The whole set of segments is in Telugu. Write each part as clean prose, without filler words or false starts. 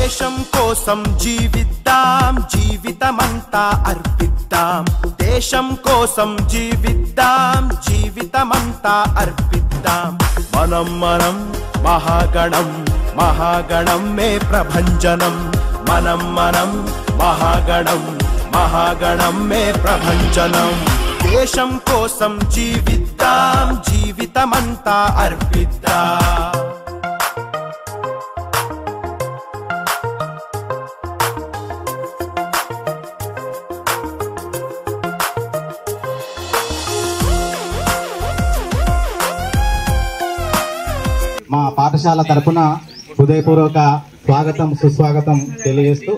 దేశం కోసం జీవిద్దాం, జీవితమంతా అర్పిద్దాం. దేశం కోసం జీవిద్దాం, జీవితమంతా అర్పిద్దాం. మనం మనం మహాగణం, మహాగణం మే ప్రభంజనం. మనం మనం మహాగణం, మహాగణం మే ప్రభంజనం. దేశం కోసం జీవిద్దాం, జీవితమంతా అర్పిద్దాం. మా పాఠశాల తరపున హృదయపూర్వక స్వాగతం సుస్వాగతం తెలియజేస్తూ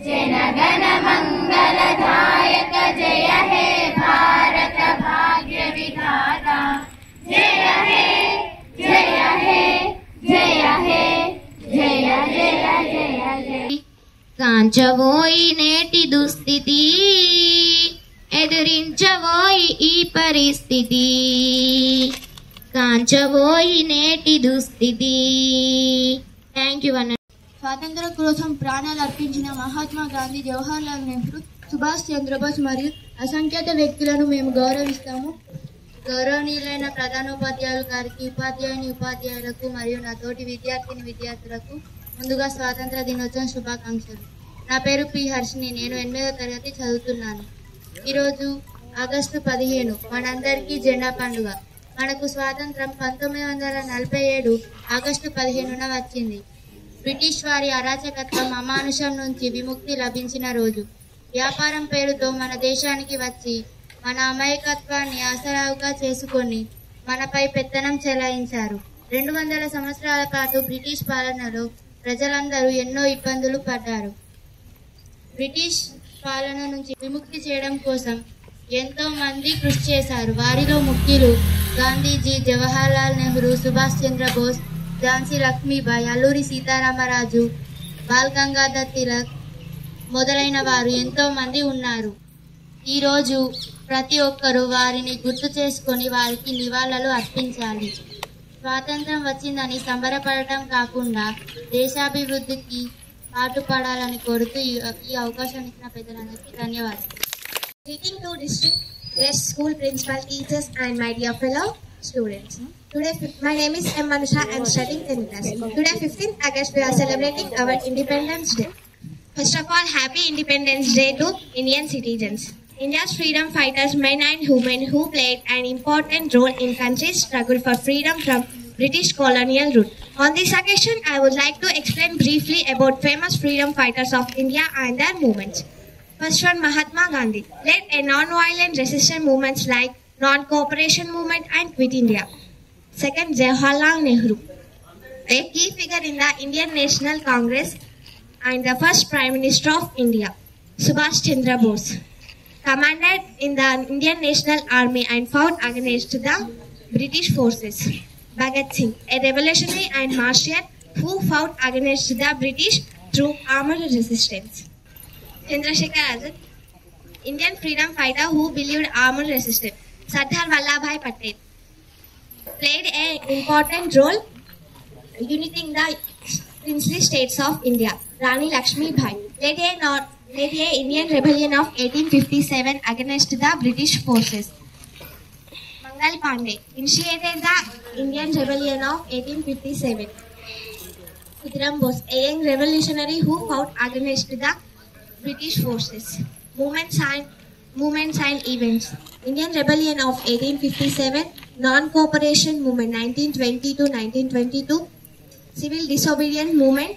జనగణ మంగళదాయక జయ హే భారత భాగ్య విధాత జయ హే జయ హే జయ హే జయ జయ జయ జయ. కాంచవోయి నేటి దుస్థితి, ఎదురించవోయి ఈ పరిస్థితి. కాంచవోయి నేటి దుస్థితి. థ్యాంక్ యూ అన్న. స్వాతంత్ర కోసం ప్రాణాలు అర్పించిన మహాత్మా గాంధీ, జవహర్లాల్ నెహ్రూ, సుభాష్ చంద్రబోస్ మరియు అసంఖ్యాత వ్యక్తులను మేము గౌరవిస్తాము. గౌరవనీయులైన ప్రధానోపాధ్యాయులు గారికి, ఉపాధ్యాయులకు మరియు నా తోటి విద్యార్థులకు ముందుగా స్వాతంత్ర దినోత్సవం శుభాకాంక్షలు. నా పేరు పి హర్షిని. నేను 8వ తరగతి చదువుతున్నాను. ఈరోజు ఆగస్టు 15 మనందరికీ జెండా పండుగ. మనకు స్వాతంత్రం 1947 ఆగస్టు 15న వచ్చింది. బ్రిటిష్ వారి అరాచకత్వం, అమానుషం నుంచి విముక్తి లభించిన రోజు. వ్యాపారం పేరుతో మన దేశానికి వచ్చి మన అమాయకత్వాన్ని ఆసరావుగా చేసుకొని మనపై పెత్తనం చెలాయించారు. 200 సంవత్సరాల పాటు బ్రిటిష్ పాలనలో ప్రజలందరూ ఎన్నో ఇబ్బందులు పడ్డారు. బ్రిటిష్ పాలన నుంచి విముక్తి చేయడం కోసం ఎంతో మంది కృషి చేశారు. వారిలో ముఖ్యులు గాంధీజీ, జవహర్లాల్ నెహ్రూ, సుభాష్ చంద్రబోస్, ఝాన్సీ లక్ష్మీబాయి, అల్లూరి సీతారామరాజు, బాల్ గంగాధర్ తిలక్ మొదలైన వారు ఎంతో మంది ఉన్నారు. ఈరోజు ప్రతి ఒక్కరూ వారిని గుర్తు చేసుకొని వారికి నివాళులు అర్పించాలి. స్వాతంత్రం వచ్చిందని సంబరపడటం కాకుండా దేశాభివృద్ధికి పాటుపడాలని కోరుతూ ఈ అవకాశాన్ని ఇచ్చిన పెద్దలందరికీ ధన్యవాదాలు. Greeting to District West School Principal, teachers and my dear fellow students. Today, my name is M. Manusha. I am studying 10th class. Today, 15th August, we are celebrating our Independence Day. First of all, Happy Independence Day to Indian citizens. India's freedom fighters, men and women who played an important role in country's struggle for freedom from British colonial rule. On this occasion, I would like to explain briefly about famous freedom fighters of India and their movements. First one, Mahatma Gandhi led a non-violent resistance movements like Non-Cooperation Movement and Quit India. Second, Jawaharlal Nehru, a key figure in the Indian National Congress and the first Prime Minister of India. Subhash Chandra Bose commanded in the Indian National Army and fought against the British forces. Bhagat Singh, a revolutionary and martyr who fought against the British through armed resistance. Chandrasekhar Azad, Indian freedom fighter who believed armed resistance. Sardar Vallabhbhai Patel played an important role uniting the princely states of India. Rani Lakshmi Bai led a Indian rebellion of 1857 against the British forces. Mangal Pandey initiated the Indian rebellion of 1857. Khudram Bose, a young revolutionary who fought against the British forces. Movements and events. Indian Rebellion of 1857, Non-Cooperation Movement 1920 to 1922, Civil Disobedience Movement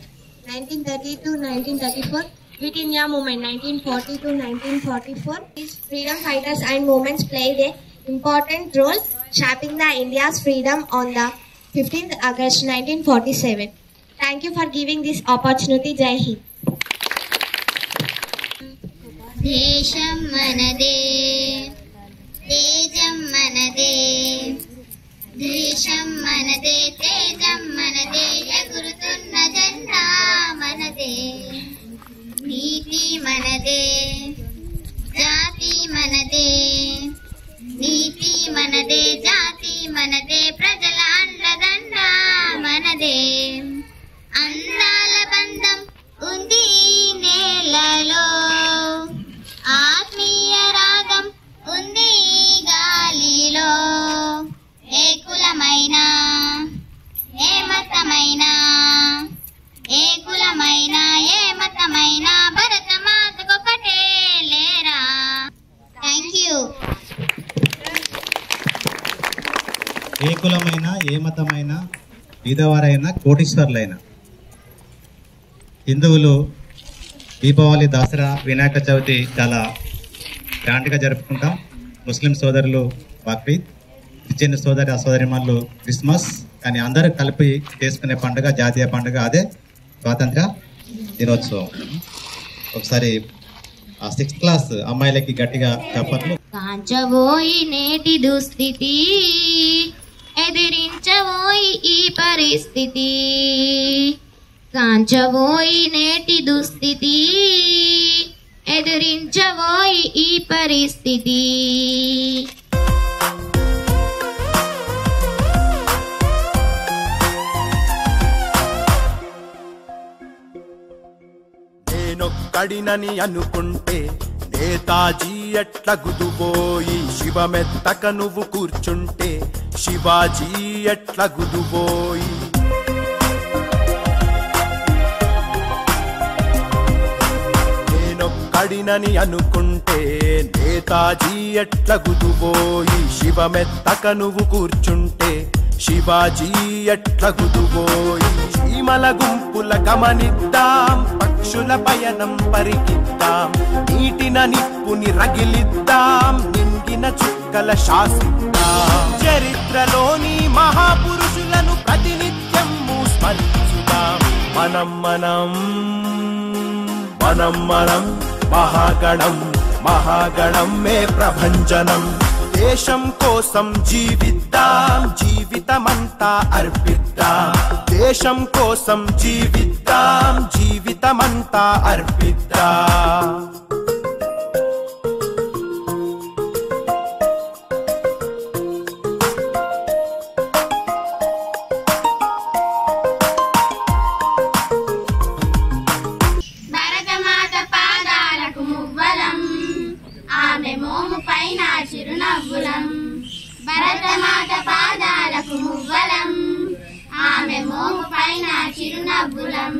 1930 to 1934, Quit India Movement 1940 to 1944. These freedom fighters and movements played an important role shaping the India's freedom on the 15th August 1947. Thank you for giving this opportunity. Jai Hind. దేశం మనదే, తేజం మనదే, దేశం మనదే, తేజం మనదే, ఎగురుతున్న జెండా మనదే. నీతి మనదే, జాతి మనదే, నీతి మనదే, జాతి మనదే ప్రజల అండదండ మనదే అందాల బంధం ఉంది నేలలో ఆత్మీయ రాగం ఉంది గాలిలో ఏ కులమైన ఏ మతమైన ఏ కులమైన ఏ మతమైన భరత మాతకొకటే లేరా. Thank you. ఏ కులమైనా ఏ మతమైనా బీదవారైనా కోటీశ్వర్లైనా హిందువులు దీపావళి దసరా వినాయక చవితి చాలా గ్రాండ్గా జరుపుకుంటాం. ముస్లిం సోదరులు బక్రీద్, క్రిస్టియన్ సోదరిమణులు క్రిస్మస్. కానీ అందరూ కలిపి చేసుకునే పండుగ జాతీయ పండుగ అదే స్వాతంత్ర దినోత్సవం. ఒకసారి ఆ 6th క్లాస్ అమ్మాయిలకి గట్టిగా చెప్పట్లు. కాంచబోయి నేటి దుస్థితి ఎదిరించబోయి ఈ పరిస్థితి కాంచబోయి నేటి దుస్థితి ఎదిరించబోయి ఈ పరిస్థితి. నేనొక్కడినని అనుకుంటే నేతాజీ ఎట్ల గుదుబోయి శివమెత్తక నువ్వు కూర్చుంటే శివాజీ ఎట్ల గుదుబోయి. నేనొక్కడినని అనుకుంటే నేతాజీ ఎట్ల గుదుబోయి శివమెత్తక నువ్వు కూర్చుంటే శివాజీ ఎట్ల గుదుబోయి. చీమల గుంపుల గమనిద్దాం, పక్షుల పయనం పరికిద్దాం, నీటిన నిప్పుని రగిలిద్దాం, నింగిన చుక్కల శాసిద్దాం. చరిత్రలోని మహాపురుషులను ప్రతినిత్యం స్మరించుదాం. మనం మనం మనం మనం మహాగణం మహాగణం మే ప్రభంజనం. దేశం కోసం జీవిద్దాం, జీవితమంతా అర్పిద్దాం. దేశం కోసం జీవిద్దాం, జీవితమంతా అర్పిద్దాం. భరతమాత పాదాలకు మువ్వలం, ఆమె మోము పైన చిరునవ్వులం. భరతమాత పాదాలకు మువ్వలం, ఆమె మోము పైన చిరునవ్వులం.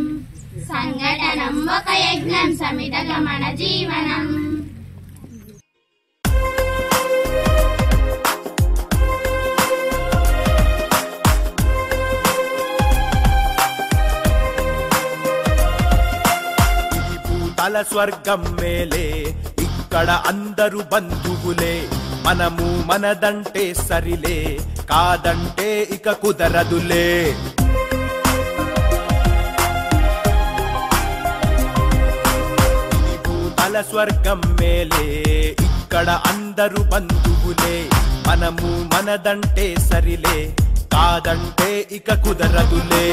సంఘటనం ఒక యజ్ఞం, సమితగా మన జీవనం. తల స్వర్గం మేలే, ఇక్కడ అందరూ బంధువులే. మనము మనదంటే సరిలే, కాదంటే ఇక కుదరదులే. తల స్వర్గం మేలే, ఇక్కడ అందరూ బంధువులే. మనము మనదంటే సరిలే, కాదంటే ఇక కుదరదులే.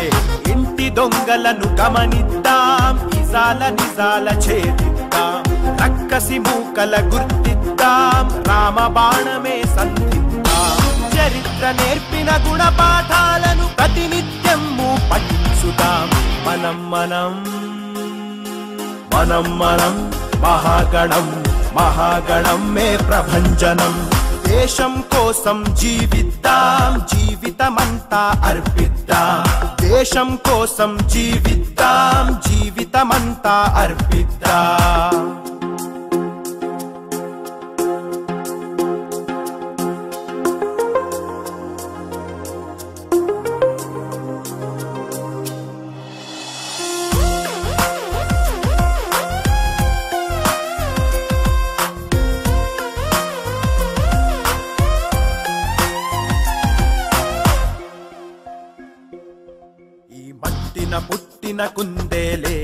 ఇంటి దొంగలను గమనిద్దాం, ఇజాల నిజాల ఛేదిద్దాం, రక్కసి మూకల గుర్తిద్దాం, రామ బాణమే సంధిద్దాం. చరిత్ర నేర్పిన గుణపాఠాలను ప్రతినిత్యము పఠించుదాం. మనం మనం మనం మనం మహాగణం మహాగణం మే ప్రభంజనం. దేశం కోసం జీవిద్దాం, జీవితమంతా అర్పిద్దాం. దేశం కోసం జీవిద్దాం, జీవితమంతా అర్పిద్దాం. పుట్టిన కుందేలే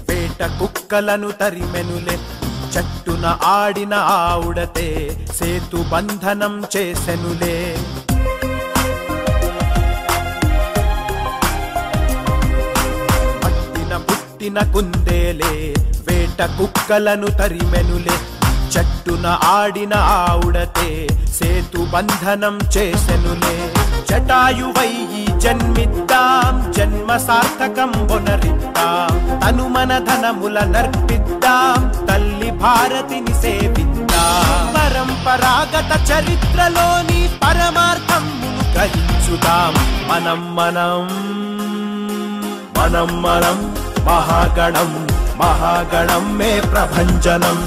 వేట కుక్కలను తరిమెనులే. చట్టున ఆడిన ఆవుడతే సేతు బంధనం చేసెనులే. పుట్టిన కుందేలే వేట కుక్కలను తరిమెనులే. చట్టున ఆడిన ఆవుడతే సేతు బంధనం చేసెనులే. జటాయువై జన్మిద్దాం, జన్మ సార్థకం బొనరిద్దాం, తను మన ధనముల నర్పిద్దాం, తల్లి భారతిని సేవిద్దాం. పరంపరాగత చరిత్రలోని పరమార్థమును గ్రహించుదాం. మనం మనం మనం మనం మహాగణం మహాగణం మే ప్రభంజనం.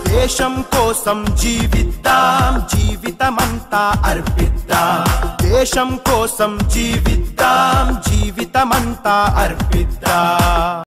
దేశం కోసం జీవిద్దాం, జీవితమంతా అర్పిద్దాం. దేశం కోసం జీవిద్దాం, జీవితమంతా అర్పిద్దాం.